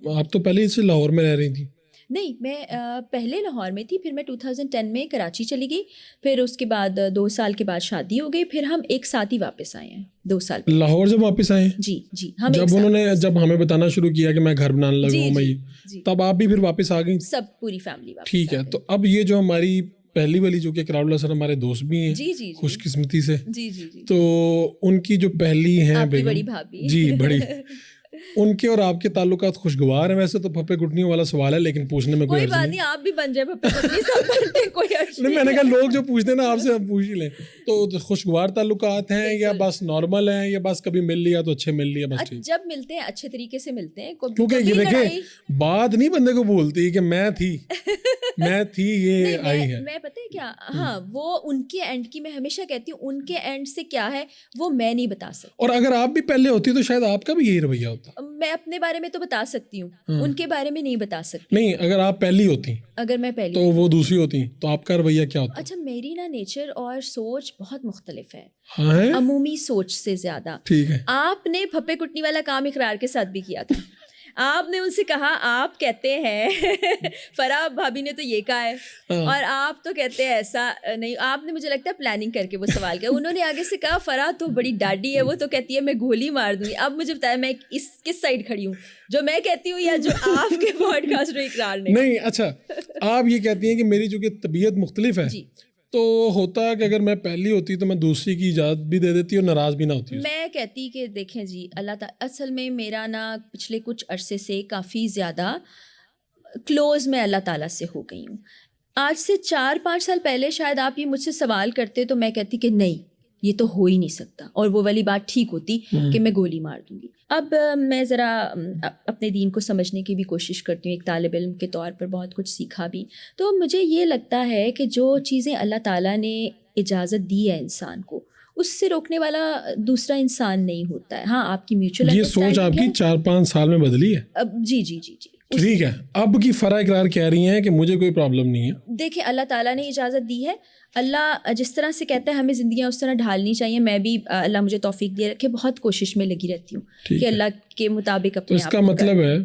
آپ تو پہلے سے لاہور میں رہ رہی تھی؟ نہیں، میں پہلے لاہور میں تھی، پھر میں 2010 میں کراچی چلی گئی، پھر اس کے بعد 2 سال کے بعد شادی ہو گئی، پھر ہم ایک ساتھ ہی واپس آئے ہیں 2 سال پہلے. لاہور جب واپس آئے؟ جی جی، ہم جب انہوں نے جب ہمیں بتانا شروع کیا کہ میں گھر بنانے لگا ہوں میں، تب آپ بھی پھر واپس آ گئی؟ سب پوری فیملی واپس. ٹھیک ہے، تو اب یہ جو ہماری پہلی والی جو کہ اقرار اللہ سر ہمارے دوست بھی ہیں جی جی خوش قسمتی سے، جی جی جی، تو ان کی جو پہلی ہیں آپ کی بیگم، بڑی بھابھی، جی بڑی، ان کے اور آپ کے تعلقات خوشگوار ہیں؟ ویسے تو پھپے گھٹنیوں والا سوال ہے لیکن پوچھنے میں کوئی کوئی حرج بات نہیں. نہیں، آپ بھی بن جائے پھپے گھٹنی، سب بنتے ہیں، کوئی حرج نہیں، نہیں. میں نے کہا لوگ جو پوچھتے ہیں نا آپ سے ہم پوچھ ہی لیں. تو خوشگوار تعلقات ہیں یا بس نارمل ہیں یا بس کبھی مل لیا تو اچھے مل لیا بس ٹھیک؟ جب ملتے ہیں اچھے طریقے سے ملتے ہیں، کیونکہ یہ دیکھیں بات نہیں بندے کو بولتی کہ میں تھی یہ آئی ہے. میں پتہ ہے کیا، ہاں وہ ان کے اینڈ کی، میں ہمیشہ کہتی ہوں ان کے اینڈ سے کیا ہے وہ میں نہیں بتا سکتی. اور اگر آپ بھی پہلے ہوتی تو شاید آپ کا بھی یہی رویہ ہوتا. میں اپنے بارے میں تو بتا سکتی ہوں، ان کے بارے میں نہیں بتا سکتی. نہیں، اگر آپ پہلی ہوتی، اگر میں پہلی تو وہ دوسری ہوتی تو آپ کا رویہ کیا ہوتا؟ اچھا، میری نا نیچر اور سوچ بہت مختلف ہے، ہاں، عمومی سوچ سے زیادہ. ٹھیک ہے. آپ نے پھپے کٹنی والا کام اقرار کے ساتھ بھی کیا تھا. آپ نے ان سے کہا، آپ کہتے ہیں فرح بھابھی نے تو یہ کہا ہے اور آپ تو کہتے ہیں ایسا نہیں. آپ نے مجھے لگتا ہے پلاننگ کر کے وہ سوال کیا. انہوں نے آگے سے کہا فرح تو بڑی ڈاڈی ہے، وہ تو کہتی ہے میں گولی مار دوں گی. اب مجھے بتایا میں کس سائڈ کھڑی ہوں، جو میں کہتی ہوں یا جو آپ کے پوڈ کاسٹ میں اقرار نہیں. اچھا، آپ یہ کہتی ہیں کہ میری چونکہ طبیعت مختلف ہے، تو ہوتا ہے کہ اگر میں پہلی ہوتی تو میں دوسری کی اجازت بھی دے دیتی اور ناراض بھی نہ ہوتی. میں کہتی کہ دیکھیں جی، اللہ تعالیٰ اصل میں میرا نا پچھلے کچھ عرصے سے کافی زیادہ کلوز میں اللہ تعالیٰ سے ہو گئی ہوں. آج سے 4-5 سال پہلے شاید آپ یہ مجھ سے سوال کرتے تو میں کہتی کہ نہیں، یہ تو ہو ہی نہیں سکتا، اور وہ والی بات ٹھیک ہوتی کہ میں گولی مار دوں گی. اب میں ذرا اپنے دین کو سمجھنے کی بھی کوشش کرتی ہوں، ایک طالب علم کے طور پر بہت کچھ سیکھا بھی. تو مجھے یہ لگتا ہے کہ جو چیزیں اللہ تعالیٰ نے اجازت دی ہے انسان کو، اس سے روکنے والا دوسرا انسان نہیں ہوتا ہے. ہاں، آپ کی میوچل یہ سوچ آپ کی 4-5 سال میں بدلی ہے؟ جی جی جی جی. ٹھیک ہے. اب کی فرح اقرار کہہ رہی ہیں کہ مجھے کوئی پرابلم نہیں ہے. دیکھیں، اللہ تعالیٰ نے اجازت دی ہے. اللہ جس طرح سے کہتا ہے ہمیں زندگیاں اس طرح ڈھالنی چاہیے. میں بھی اللہ مجھے توفیق دے رکھے بہت کوشش میں لگی رہتی ہوں کہ اللہ کے مطابق اپنے آپ. اس کا مطلب ہے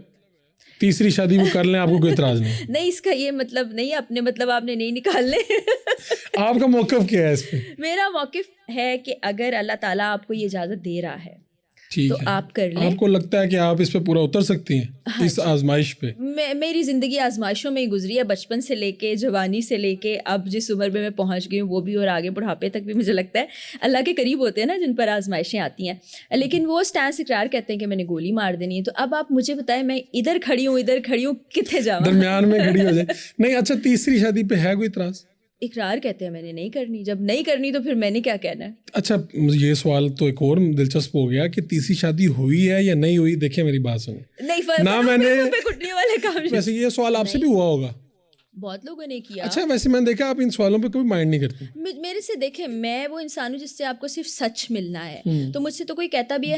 تیسری شادی وہ کر لیں، آپ کو کوئی اعتراض نہیں؟ نہیں، اس کا یہ مطلب نہیں، اپنے مطلب آپ نے نہیں نکالنے. آپ کا موقف کیا ہے اس پہ؟ میرا موقف ہے کہ اگر اللہ تعالیٰ آپ کو یہ اجازت دے رہا ہے تو آپ کر لیں. آپ کو لگتا ہے کہ آپ اس پہ پورا اتر سکتی ہیں اس آزمائش پہ؟ میری زندگی آزمائشوں میں ہی گزری ہے، بچپن سے لے کے جوانی سے لے کے اب جس عمر میں پہنچ گئی ہوں وہ بھی، اور آگے بڑھاپے تک بھی. مجھے لگتا ہے اللہ کے قریب ہوتے ہیں نا جن پر آزمائشیں آتی ہیں، لیکن وہ اسٹانس اقرار کہتے ہیں کہ میں نے گولی مار دینی ہے. تو اب آپ مجھے بتائیں، میں ادھر کھڑی ہوں کتنے جاؤں، درمیان میں کھڑی ہو جائے. نہیں. اچھا، تیسری شادی پہ ہے کوئی اعتراض؟ اقرار کہتے ہیں میں نے نہیں کرنی، جب نہیں کرنی تو پھر میں نے کیا کہنا ہے. اچھا، یہ سوال تو ایک اور دلچسپ ہو گیا کہ تیسری شادی ہوئی ہے یا نہیں ہوئی. دیکھیں میری بات سنیں، نہیں نہ میں نے کٹنے والے کام. ویسے یہ سوال آپ سے بھی ہوا ہوگا، بہت لوگوں نے کیا. اچھا، ویسے میں نے دیکھا آپ ان سوالوں پہ کبھی مائنڈ نہیں کرتی. میرے سے دیکھیں، میں وہ انسان ہوں جس سے آپ کو صرف سچ ملنا ہے. تو مجھ سے تو کوئی کہتا بھی ہے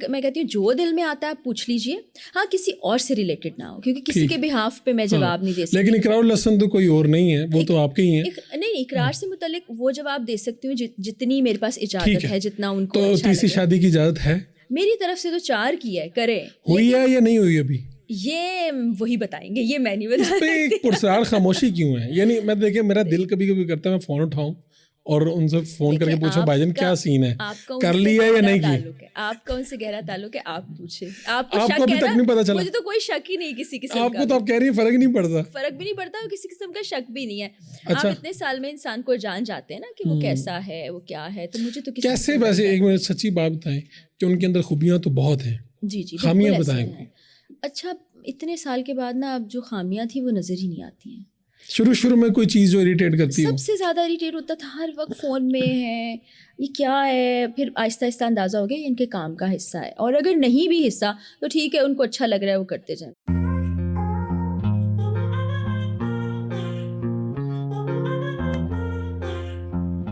میں کہتی ہوں جو دل میں آتا ہے آپ پوچھ لیجئے. ہاں، کسی اور سے ریلیٹڈ نہ ہو، کیونکہ کسی کے بہاف پہ میں جواب نہیں دے سکتی. لیکن اقرار الحسن تو کوئی اور نہیں ہے، وہ تو آپ کے ہی ہیں. نہیں، اقرار سے متعلق وہ جواب دے سکتی ہوں جتنی میرے پاس اجازت ہے، جتنا ان کو. تو تیسری شادی کی اجازت ہے میری طرف سے؟ تو 4 کی ہے، کریں. ہوئی ہے یا نہیں ہوئی ابھی؟ یہ وہی بتائیں گے، یہ میں نہیں بتا. اس پہ پرسرار خاموشی کیوں ہے؟ یعنی میں دیکھیں میرا دل کبھی کبھی کرتا ہے میں فون اٹھاؤں اور ان سے فون کر کے پوچھوں بھائی جان کیا سین ہے، کر لیا یا نہیں کی. آپ کا ان سے گہرا تعلق ہے، آپ پوچھیں. آپ کو ابھی تک نہیں پتا چلا؟ مجھے تو کوئی شک ہی نہیں کسی قسم کا. آپ کو تو آپ کہہ رہی ہیں فرق نہیں پڑتا. فرق بھی نہیں پڑتا اور کسی قسم کا شک بھی نہیں ہے. آپ اتنے سال میں انسان کو جان جاتے ہیں نا کہ وہ کیسا ہے، وہ کیا ہے. تو مجھے تو کیسے، ویسے ایک منٹ سچی بات بتائیں کہ ان کے اندر خوبیاں تو بہت ہیں. جی جی، خامیاں بتائیں. اچھا، اتنے سال کے بعد نا اب جو خامیاں تھیں وہ نظر ہی نہیں آتی ہیں. شروع میں کوئی چیز جو اریٹیٹ کرتی ہے؟ سب سے زیادہ اریٹیٹ ہوتا تھا ہر وقت فون میں ہے، یہ کیا ہے. پھر آہستہ آہستہ اندازہ ہو گیا یہ ان کے کام کا حصہ ہے، اور اگر نہیں بھی حصہ تو ٹھیک ہے، ان کو اچھا لگ رہا ہے وہ کرتے جائیں.